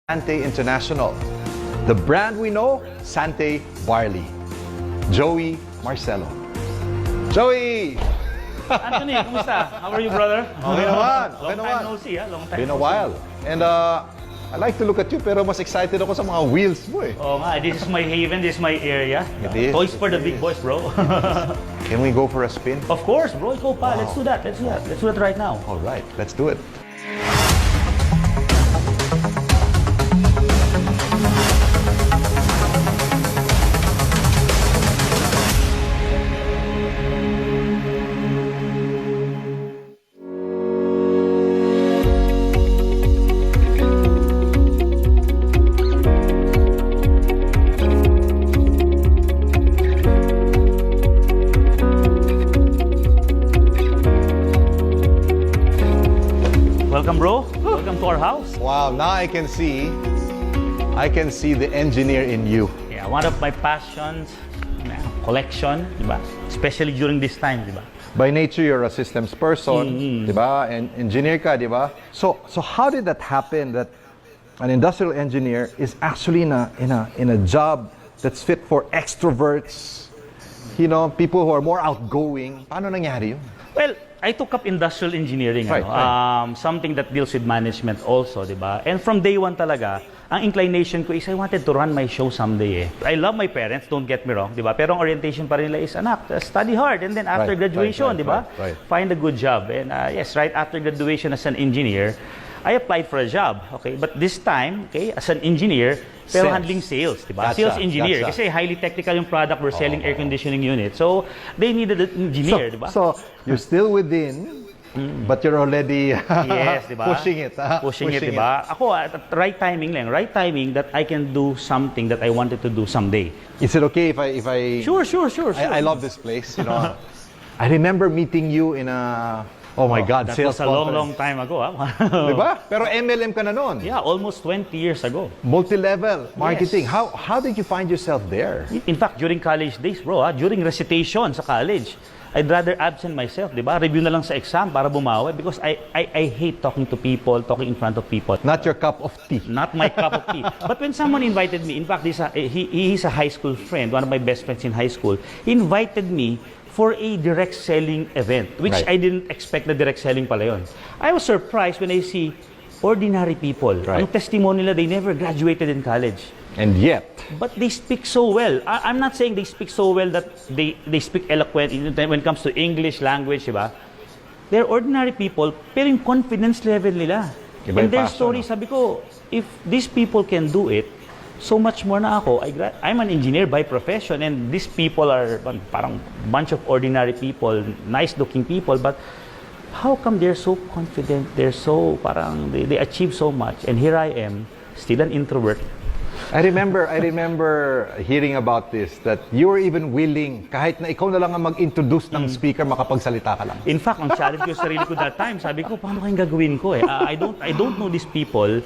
Sante International. The brand we know, Sante Barley. Joey Marcelo. Joey! Anthony, kumusta? How are you, brother? Okay naman. Long time no see, long time Been a no while. And I like to look at you, pero mas excited ako sa mga wheels mo eh. Oh, nga, this is my haven, this is my area. It is, Toys for it the big is. boys, bro. Can we go for a spin? Of course, bro. Go pa. Let's do that. Let's do that. Let's do it right now. All right, let's do it. Welcome, bro. Welcome to our house. Wow, now I can see the engineer in you. Yeah, one of my passions, collection, diba? Especially during this time, diba? By nature, you're a systems person, diba? And engineer ka, diba? So how did that happen that an industrial engineer is actually in a job that's fit for extroverts, you know, people who are more outgoing? Paano nangyari yun? Well, I took up industrial engineering, Right, right. Something that deals with management also, diba? And from day one talaga, ang inclination ko is I wanted to run my show someday eh. I love my parents, don't get me wrong, diba? Pero ang orientation pa rin nila is, anak, study hard and then after Right, graduation, right, diba? right. Find a good job. And yes, right after graduation as an engineer, I applied for a job, okay? But this time, okay, as an engineer, pero Sales. handling sales, diba? Gotcha, Sales engineer. gotcha. Kasi highly technical yung product, we're selling air conditioning unit. So, they needed an engineer, diba? So you're still within, but you're already Yes, diba? pushing it. Pushing it, diba? Ako, at right timing lang. Right timing that I can do something that I wanted to do someday. Is it okay if I? Sure. I love this place. You know, I remember meeting you in a. Oh my God, That sales was a long, conference. long time ago. Diba? Pero MLM ka na noon. Yeah, almost 20 years ago. Multi-level marketing. Yes. How did you find yourself there? In fact, during college days, bro, during recitation sa college, I'd rather absent myself, di ba? Review na lang sa exam para bumawi because I hate talking to people, talking in front of people. Not your cup of tea. Not my cup of tea. But when someone invited me, in fact, he's a high school friend, one of my best friends in high school. He invited me for a direct selling event, which Right. I didn't expect na direct selling pala yun. I was surprised when I see ordinary people. Right. Ang testimony nila, they never graduated in college. And yet, But they speak so well. I'm not saying they speak so well that they speak eloquent when it comes to English language, diba? They're ordinary people, pero yung confidence level nila. Iba yung And their passion, story, no? sabi ko, if these people can do it, so much more na ako. I'm an engineer by profession, and these people are parang bunch of ordinary people, nice-looking people, but how come they're so confident? They're so, parang, they achieve so much, and here I am, still an introvert. I remember hearing about this, that you were even willing, kahit na ikaw na lang ang mag-introduce ng speaker, makapagsalita ka lang. In fact, ang challenge ko sa sarili ko that time, sabi ko, paano kayong gagawin ko eh? I don't know these people,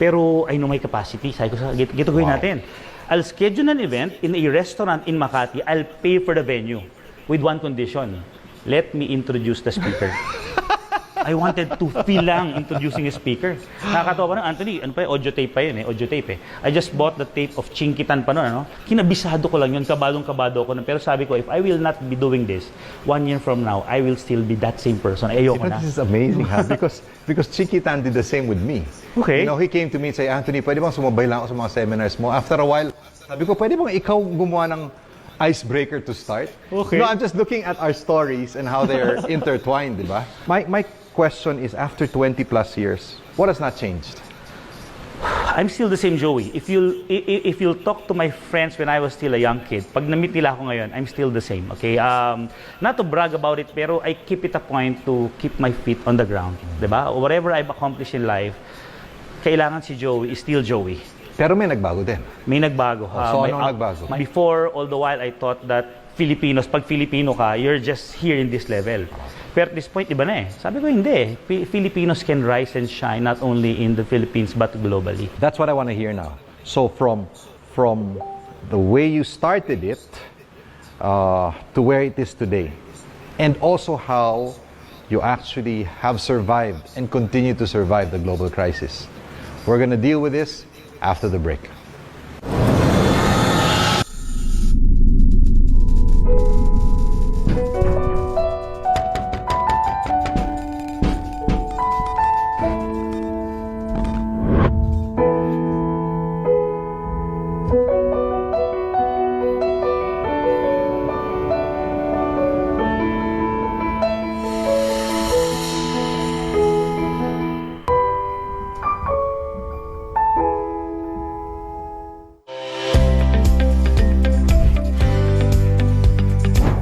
pero I know my capacity. Sabi ko, gito gawin Wow. natin. I'll schedule an event in a restaurant in Makati. I'll pay for the venue with one condition. Let me introduce the speaker. I wanted to feel lang introducing a speaker. Nakakatawa pa nun, Anthony, ano pa audio tape pa yun eh, audio tape eh. I just bought the tape of Chinkitan pa nun, ano? Kinabisado ko lang yun, kabadong-kabado ko nun. Pero sabi ko, if I will not be doing this, 1 year from now, I will still be that same person. Ayoko na. This is amazing, ha? Because Chikitan did the same with me. Okay. You know, he came to me and said, Anthony, pwede bang sumabay lang ako sa mga seminars mo? After a while, sabi ko, pwede bang ikaw gumawa ng icebreaker to start? Okay. No, I'm just looking at our stories and how they're intertwined, di ba? My question is, after 20 plus years, what has not changed? I'm still the same Joey. If you'll talk to my friends when I was still a young kid, pag na-meet nila ako ngayon, I'm still the same, okay? Not to brag about it, pero I keep it a point to keep my feet on the ground, diba? Whatever I've accomplished in life, kailangan si Joey is still Joey. Pero may nagbago din. May nagbago. So anong nagbago? Before, all the while, I thought that Filipinos, pag Filipino ka, you're just here in this level. Pero at this point, iba na eh. Sabi ko, hindi. Filipinos can rise and shine not only in the Philippines but globally. That's what I want to hear now. So from the way you started it to where it is today, and also how you actually have survived and continue to survive the global crisis. We're going to deal with this after the break.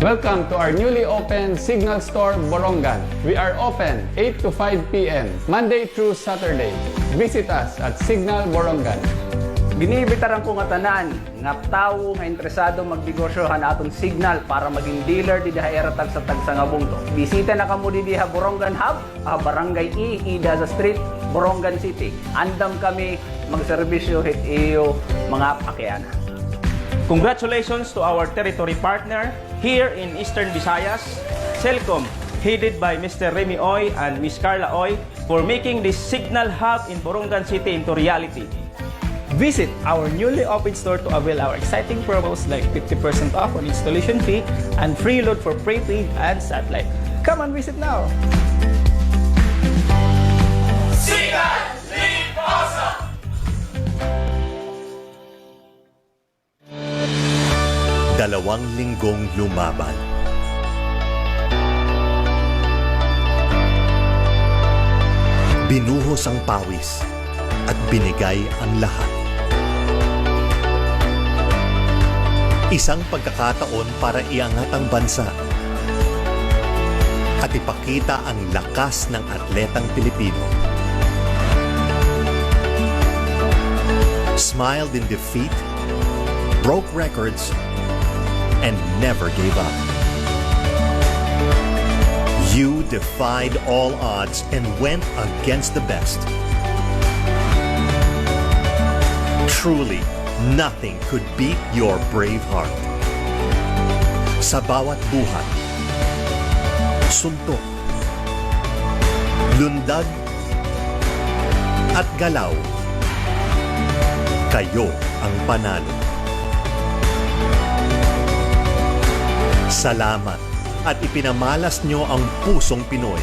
Welcome to our newly opened Cignal Store, Borongan. We are open 8 to 5 p.m. Monday through Saturday. Visit us at Cignal Borongan. Binibitaran ko nga tanan, nga tao nga interesado magnegosyohan atong Cignal para maging dealer di dahaera tag sa nga bungto. Bisita na kamo di diha Borongan Hub, Barangay E, Idaza Street, Borongan City. Andam kami magserbisyo hit iyo mga pakyana. Congratulations to our territory partner here in Eastern Visayas, Celcom, headed by Mr. Remy Oy and Ms. Carla Oy, for making this Cignal Hub in Borongan City into reality. Visit our newly opened store to avail our exciting promos like 50% off on installation fee and free load for prepaid and satellite. Come and visit now! Dalawang linggong lumaban. Binuhos ang pawis at binigay ang lahat. Isang pagkakataon para iangat ang bansa at ipakita ang lakas ng atletang Pilipino. Smiled in defeat, broke records, and never gave up. You defied all odds and went against the best. Truly, nothing could beat your brave heart. Sa bawat buhat, suntok, lundag, at galaw, kayo ang panalo. Salamat at ipinamalas nyo ang pusong Pinoy.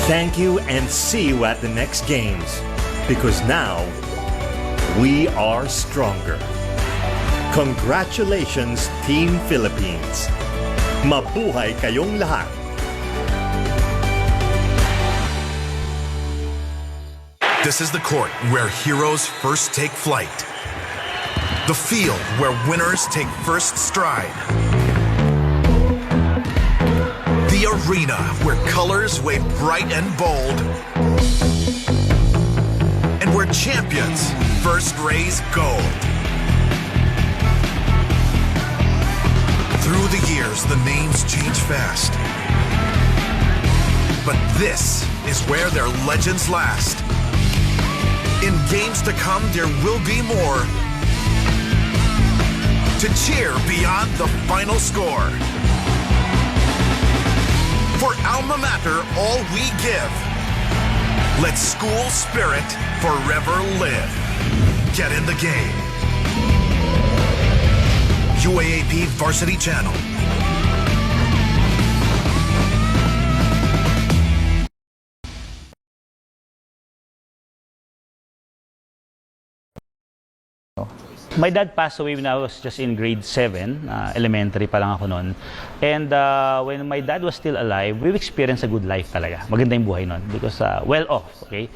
Thank you and see you at the next games because now we are stronger. Congratulations, Team Philippines! Mabuhay kayong lahat! This is the court where heroes first take flight. The field where winners take first stride. The arena where colors wave bright and bold. And where champions first raise gold. Through the years, the names change fast. But this is where their legends last. In games to come, there will be more to cheer beyond the final score. For Alma Mater, all we give. Let school spirit forever live. Get in the game. UAAP Varsity Channel. My dad passed away when I was just in grade 7, elementary pa lang ako noon. And when my dad was still alive, we experienced a good life talaga. Maganda yung buhay noon because well off, okay?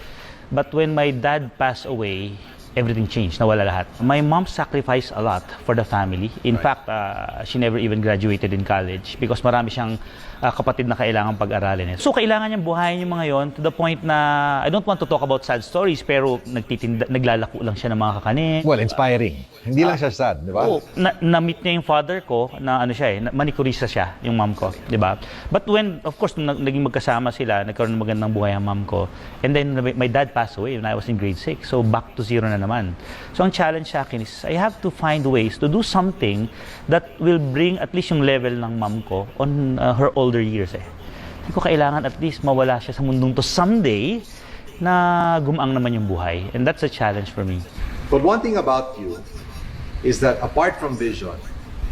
But when my dad passed away, everything changed, nawala lahat. My mom sacrificed a lot for the family. In fact, she never even graduated in college because marami siyang kapatid na kailangan pag-aralin. So kailangan niyang buhayin yung mga yon to the point na I don't want to talk about sad stories pero naglalako lang siya ng mga kakanin. Well, inspiring. Hindi lang siya sad, di ba? Oo, na-meet niya yung father ko na ano siya manicurista siya, yung mom ko, di ba? But when, of course, naging magkasama sila, nagkaroon ng magandang buhay ang mom ko. And then my dad passed away when I was in grade 6. So back to zero na naman. So ang challenge sa akin is I have to find ways to do something that will bring at least yung level ng mom ko on her older years Hindi ko kailangan at least mawala siya sa mundong to someday na gumaang naman yung buhay. And that's a challenge for me. But one thing about you is that apart from vision,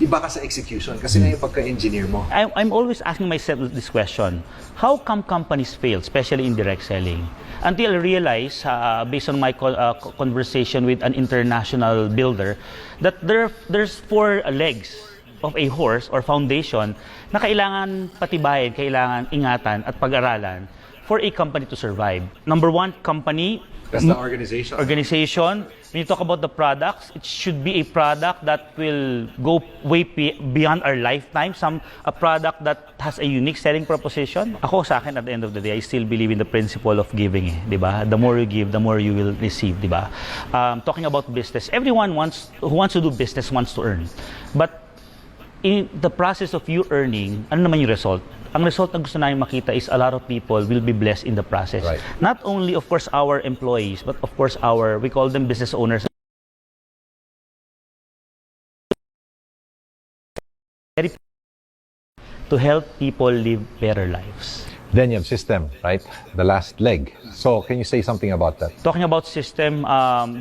iba ka sa execution kasi na yung pagka-engineer mo. I'm always asking myself this question. How come companies fail, especially in direct selling? Until I realize, based on my conversation with an international builder, that there's 4 legs of a horse or foundation na kailangan patibayin, kailangan ingatan at pag-aralan for a company to survive. Number 1, company. That's the organization. Organization. When you talk about the products, it should be a product that will go way beyond our lifetime. A product that has a unique selling proposition. Ako sa akin, at the end of the day, I still believe in the principle of giving. Di ba? The more you give, the more you will receive. Di ba? Talking about business, everyone who wants to do business wants to earn. But in the process of you earning, ano naman yung result? Ang result na gusto namin makita is a lot of people will be blessed in the process. Right. Not only, of course, our employees, but of course, we call them business owners. To help people live better lives. Then you have system, right? The last leg. So can you say something about that? Talking about system,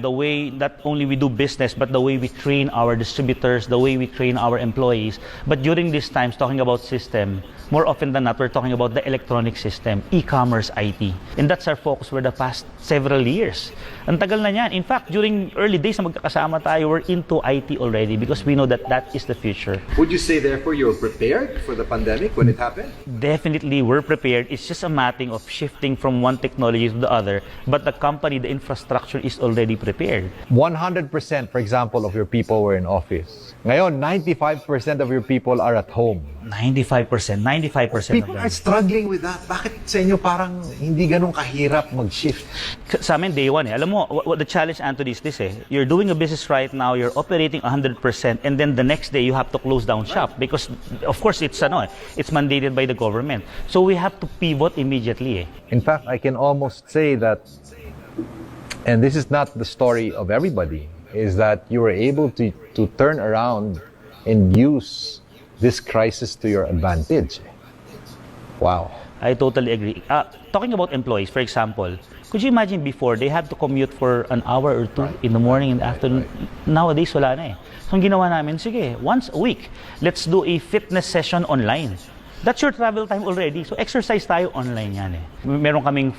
the way not only we do business, but the way we train our distributors, the way we train our employees. But during these times, talking about system, more often than not, we're talking about the electronic system, e-commerce, IT. And that's our focus for the past several years. Ang tagal na yan. In fact, during early days na magkakasama tayo, we're into IT already because we know that that is the future. Would you say therefore you were prepared for the pandemic when it happened? Definitely, we're prepared. It's just a matter of shifting from one technology to the other. But the company, the infrastructure is already prepared. 100%, for example, of your people were in office. Ngayon, 95% of your people are at home. 95%. People are struggling with that. Bakit sa inyo parang hindi ganun kahirap mag-shift? Sa amin, day one. Alam mo, what the challenge, Anthony, is this. You're doing a business right now, you're operating 100%, and then the next day, you have to close down shop. Because, of course, it's mandated by the government. So we have to pivot immediately. In fact, I can almost say that, and this is not the story of everybody, is that you were able to turn around and use this crisis to your advantage. Wow. I totally agree. Talking about employees, for example, could you imagine before, they had to commute for an hour or two in the morning and afternoon? Nowadays, wala na eh. So, ang ginawa namin, sige, once a week, let's do a fitness session online. That's your travel time already. So, exercise tayo online yan eh. Meron kaming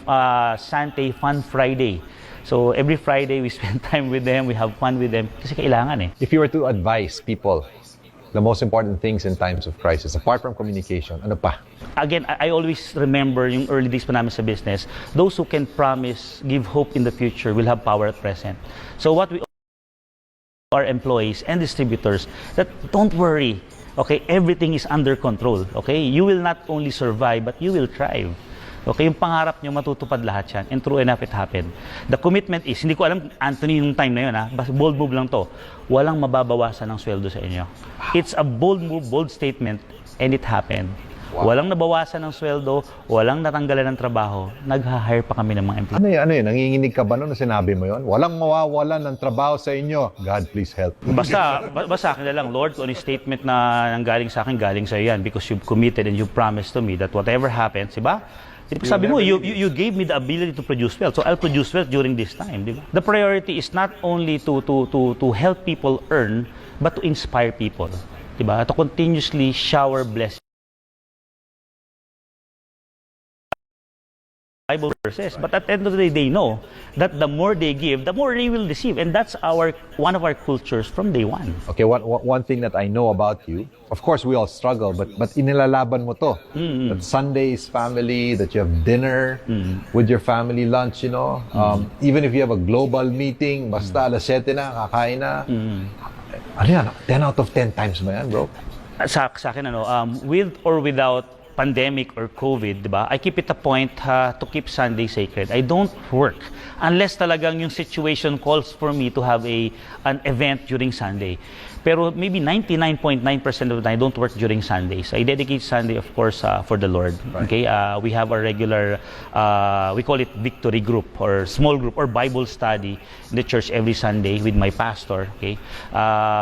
Sante Fun Friday. So, every Friday, we spend time with them, we have fun with them. Kasi kailangan eh. If you were to advise people, the most important things in times of crisis, apart from communication, ano pa? Again, I always remember yung early days pa namin sa business, those who can promise, give hope in the future will have power at present. So what we our employees and distributors, that don't worry, okay, everything is under control, okay? You will not only survive, but you will thrive. Okay, yung pangarap nyo, matutupad lahat yan. And true enough, it happened. The commitment is, hindi ko alam, Anthony, yung time na yun, bold move lang to. Walang mababawasan ng sweldo sa inyo. It's a bold move, bold statement, and it happened. Wow. Walang nabawasan ng sweldo, walang natanggalan ng trabaho, nag-hire pa kami ng mga employees. Ano yun? Nanginginig ka ba noon na sinabi mo yun? Walang mawawalan ng trabaho sa inyo. God, please help. Basta akin na lang, Lord, kung ano yung statement na nanggaling sa akin, galing sa yan because you've committed and you promised to me that whatever happens, diba? Sabi mo, you gave me the ability to produce wealth. So I'll produce wealth during this time. Diba? The priority is not only to help people earn, but to inspire people. Diba? To continuously shower blessings. Bible verses. But at the end of the day, they know that the more they give, the more they will receive. And that's one of our cultures from day one. Okay, one thing that I know about you, of course we all struggle, but inilalaban mo to. That Sunday is family, that you have dinner with your family, lunch, even if you have a global meeting, basta alas 7 na, kakain na. Ano yan? 10 out of 10 times ba yan, bro? Sa akin, with or without pandemic or COVID, diba? I keep it a point to keep Sunday sacred. I don't work unless talagang yung situation calls for me to have an event during Sunday. Pero maybe 99.9% of the time, I don't work during Sundays. I dedicate Sunday, of course, for the Lord. Right. Okay, we have a regular, we call it victory group or small group or Bible study in the church every Sunday with my pastor. Okay,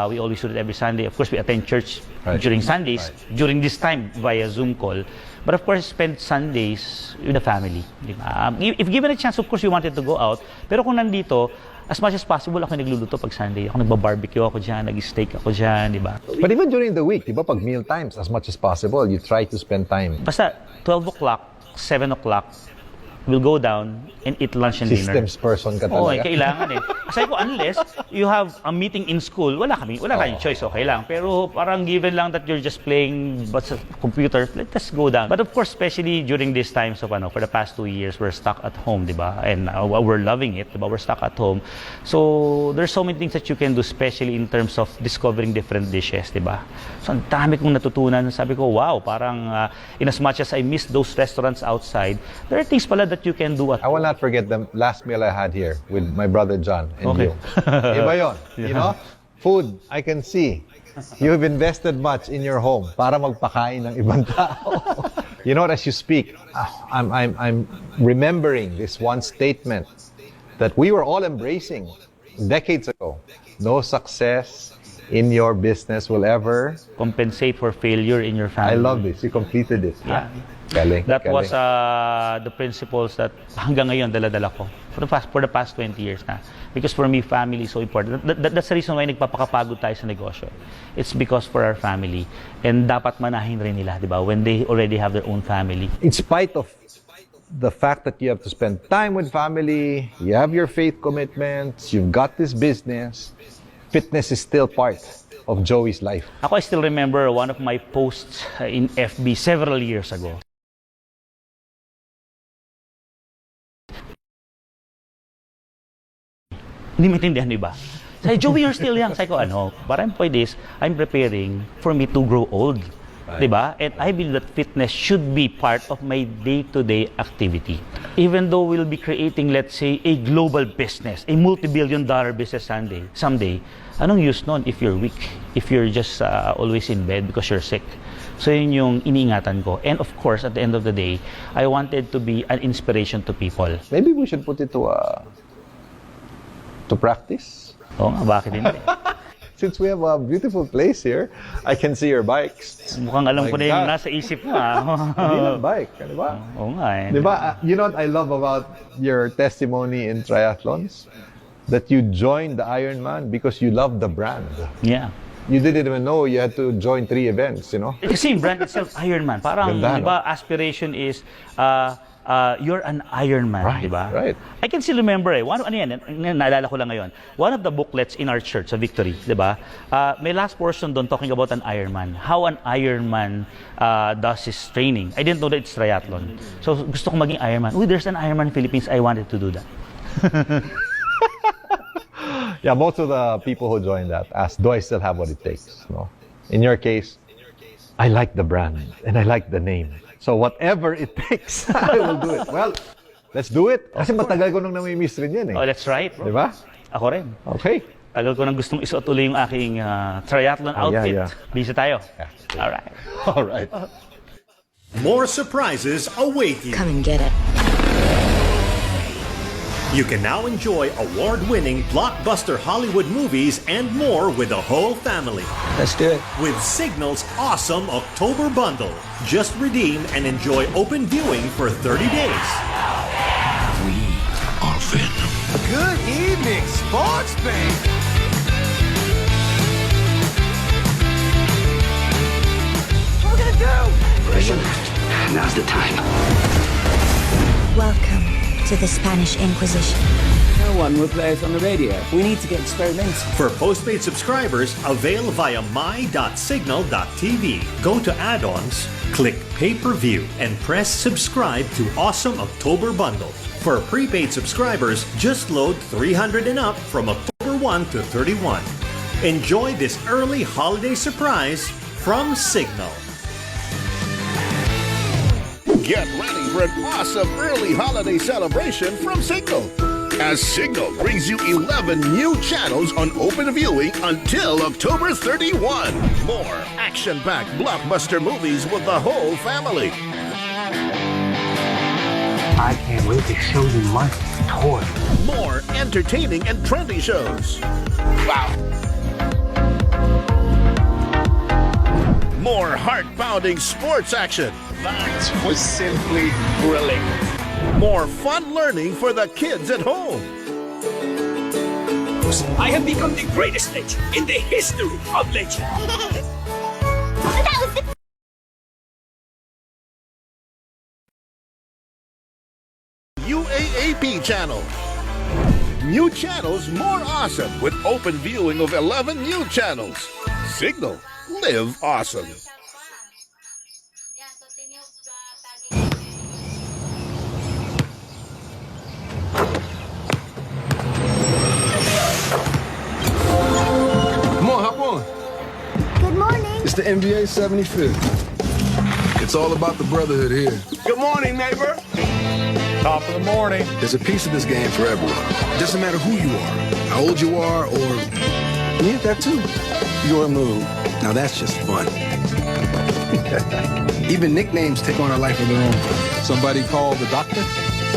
we always do it every Sunday. Of course, we attend church during Sundays, during this time via Zoom call. But of course, spend Sundays with the family. Di ba? If given a chance, of course, we wanted to go out. Pero kung nandito, as much as possible, ako nagluluto pag Sunday. Ako nagbabarbecue ako dyan, nag-steak ako dyan, di ba? But even during the week, di ba, pag meal times, as much as possible, you try to spend time. Basta 12 o'clock, 7 o'clock, we'll go down and eat lunch and dinner. Systems person ka Oo, talaga. kailangan eh. Kasi ko, unless you have a meeting in school, wala kayong choice, okay lang. Pero parang given lang that you're just playing but sa computer, let's go down. But of course, especially during these times of, for the past 2 years, we're stuck at home, di ba? And we're loving it, di ba? We're stuck at home. So, there's so many things that you can do, especially in terms of discovering different dishes, di ba? So, ang dami kong natutunan. Sabi ko, wow, parang in as much as I miss those restaurants outside, there are things pala that you can do at I will not forget the last meal I had here with my brother John and you. Iba yun. You know? Food, I can see. You've invested much in your home para magpakain ng ibang tao. You know what, as you speak, I'm remembering this one statement that we were all embracing decades ago. No success in your business will ever compensate for failure in your family. I love this. You completed it. Yeah. Galing, That galing. was the principles that hanggang ngayon dala-dala ko for the past 20 years na. Because for me, family is so important. That's the reason why nagpapakapagod tayo sa negosyo. It's because for our family. And dapat manahin rin nila, di ba? When they already have their own family. In spite of the fact that you have to spend time with family, you have your faith commitments, you've got this business, fitness is still part of Joey's life. Ako, I still remember one of my posts in FB several years ago. Hindi maintindihan, di ba? Say, Joey, you're still young. Say ko, what I'm pwede is, I'm preparing for me to grow old. Right. Di ba? And I believe that fitness should be part of my day-to-day activity. Even though we'll be creating, let's say, a global business, a multi-billion-dollar business someday, anong use nun if you're weak? If you're just always in bed because you're sick? So yun yung iniingatan ko. And of course, at the end of the day, I wanted to be an inspiration to people. Maybe we should put it to practice. Oo nga, bakit hindi? Since we have a beautiful place here, I can see your bikes. Mukhang alam My ko na yung God. nasa isip mo. Hindi lang bike, di ba? Oo nga eh. Di ba? You know what I love about your testimony in triathlons? That you joined the Ironman because you love the brand. Yeah. You didn't even know you had to join 3 events, you know? Kasi yung brand itself, Ironman. Parang, Ganda, di ba, aspiration is, you're an Ironman, Right, di ba? right. I can still remember naalala ko lang ngayon. One of the booklets in our church, sa Victory, di ba? May last portion doon talking about an Ironman. How an Ironman does his training. I didn't know that it's triathlon. So, gusto kong maging Ironman. Uy, there's an Ironman Philippines. I wanted to do that. Yeah, most of the people who joined that asked, do I still have what it takes? No. In your case, I like the brand and I like the name. So whatever it takes, I will do it. Well, let's do it. Kasi matagal ko nang namimiss rin yan eh. Oh, that's right, bro. Di ba? Ako rin. Okay. Tagal ko nang gustong isuot ulit yung aking triathlon outfit. yeah. Busy tayo. Alright. All right. More surprises await you. Come and get it. You can now enjoy award-winning blockbuster Hollywood movies and more with the whole family. Let's do it. With Cignal's awesome October bundle. Just redeem and enjoy open viewing for 30 days. We are Venom. Good evening, Sports Bank. What are we gonna do? Listen, now's the time. Welcome to the Spanish Inquisition. No one will play us on the radio. We need to get experimental. For postpaid subscribers, avail via my.signal.tv. Go to add-ons, click pay-per-view, and press subscribe to awesome October bundle. For prepaid subscribers, just load 300 and up from October 1 to 31. Enjoy this early holiday surprise from Cignal. Get ready for an awesome early holiday celebration from Cignal. As Cignal brings you 11 new channels on open viewing until October 31. More action-packed blockbuster movies with the whole family. I can't wait to show you my toy. More entertaining and trendy shows. Wow. more heart-pounding sports action. That was simply thrilling. More fun learning for the kids at home. I have become the greatest legend in the history of legends. UAAP channel. New channels more awesome with open viewing of 11 new channels. Cignal, live awesome. Come on, hop on. Good morning. It's the NBA 75th. It's all about the brotherhood here. Good morning, neighbor. Top of the morning. There's a piece of this game for everyone. Doesn't matter who you are, how old you are, or... Yeah, that too. Your move. Now that's just fun. Even nicknames take on a life of their own. Somebody call the doctor?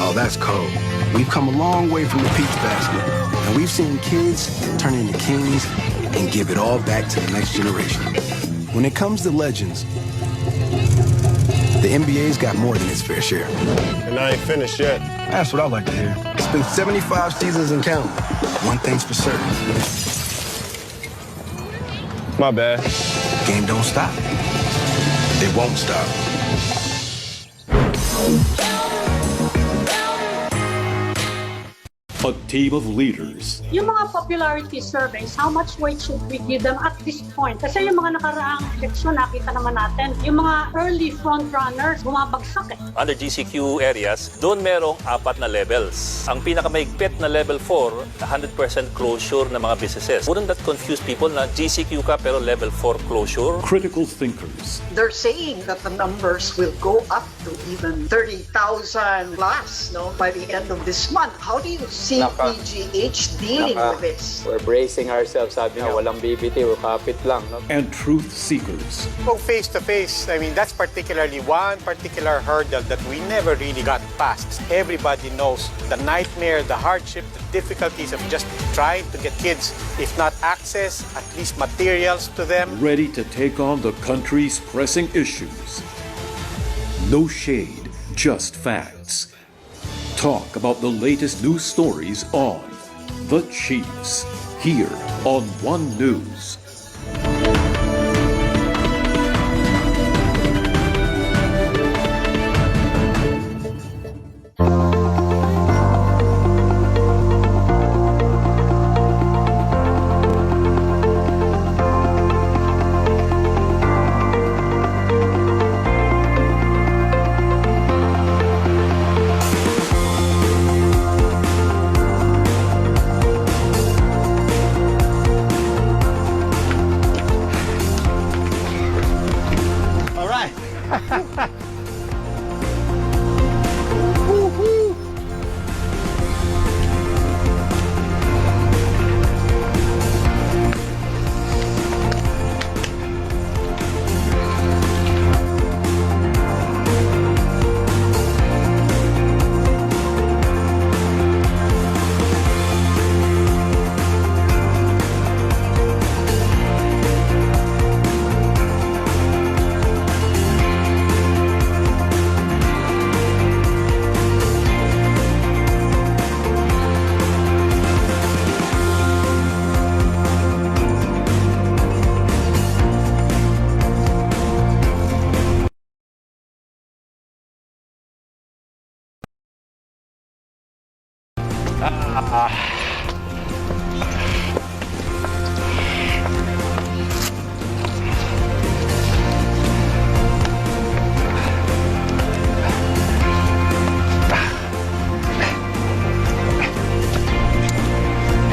Oh, that's code. We've come a long way from the peach basket, and we've seen kids turn into kings and give it all back to the next generation. When it comes to legends, the NBA's got more than its fair share. And I ain't finished yet. That's what I like to hear. It's been 75 seasons and counting. One thing's for certain. My bad. Game don't stop. It won't stop. A team of leaders. Yung mga popularity surveys, how much weight should we give them at this point? Kasi yung mga nakaraang eleksyon, nakita naman natin, yung mga early frontrunners, bumabagsak eh. Under GCQ areas, doon merong 4 na levels. Ang pinakamaigpit na level 4, 100% closure ng mga businesses. Wouldn't that confuse people na GCQ ka pero level 4 closure? Critical thinkers. They're saying that the numbers will go up to even 30,000 plus, no, by the end of this month. How do you see PGH dealing with this? We're bracing ourselves, sabi nga, walang BBT, kapit lang. No? And truth seekers. Go face to face, I mean, that's particularly one particular hurdle that we never really got past. Everybody knows the nightmare, the hardship, the difficulties of just trying to get kids, if not access, at least materials to them. Ready to take on the country's pressing issues. No shade, just facts. Talk about the latest news stories on The Chiefs, here on One News.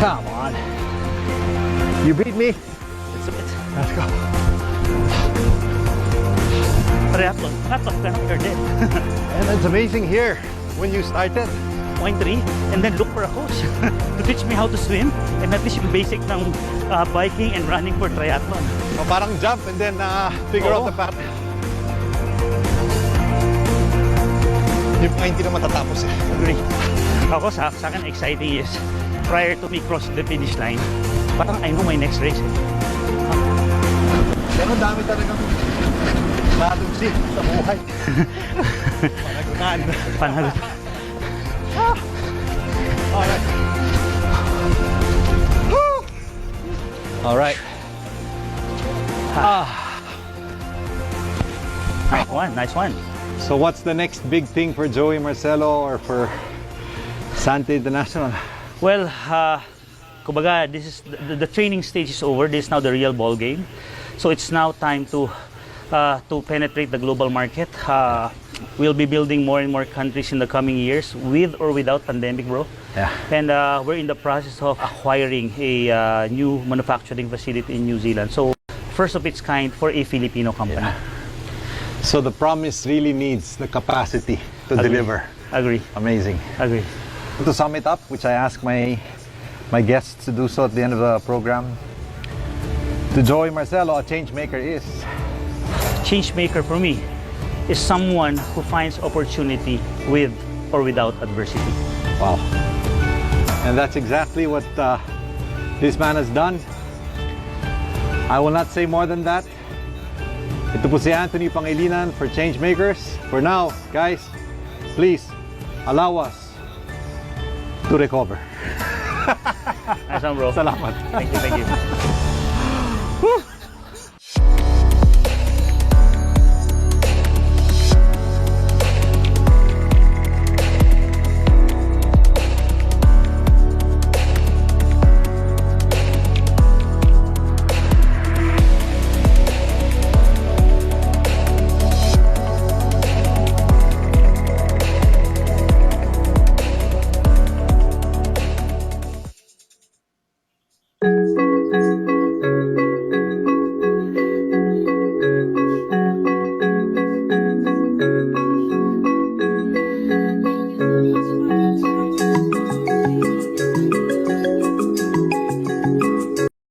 Come on. You beat me. It's a bit. Let's go. Triathlon, not of that, you're dead. And it's amazing here when you started. 0.3 and then look for a coach to teach me how to swim and at least yung basic ng biking and running for triathlon. O, parang jump and then figure out the path. Yung pa hindi na matatapos eh. Agree. Ako sa akin exciting is prior to me cross the finish line, parang I know my next race. Pero dami talaga Panagod siya sa buhay. Panagod. Panagod. Alright. Alright. Nice one, nice one. So what's the next big thing for Joey Marcelo or for Sante International? Well, kumbaga, this is the training stage is over. This is now the real ball game. So it's now time to penetrate the global market. We'll be building more and more countries in the coming years, with or without pandemic, bro. Yeah. And we're in the process of acquiring a new manufacturing facility in New Zealand. So first of its kind for a Filipino company. Yeah. So the promise really needs the capacity to deliver. Agree. Amazing. Agree. To sum it up, which I ask my guests to do so at the end of the program, to Joey Marcelo, a change maker is? Change maker for me is someone who finds opportunity with or without adversity. Wow. And that's exactly what this man has done. I will not say more than that. Ito po si Anthony Pangilinan for Changemakers. For now, guys, please allow us to recover. Nice one, bro. Salamat. Thank you, thank you. Woo!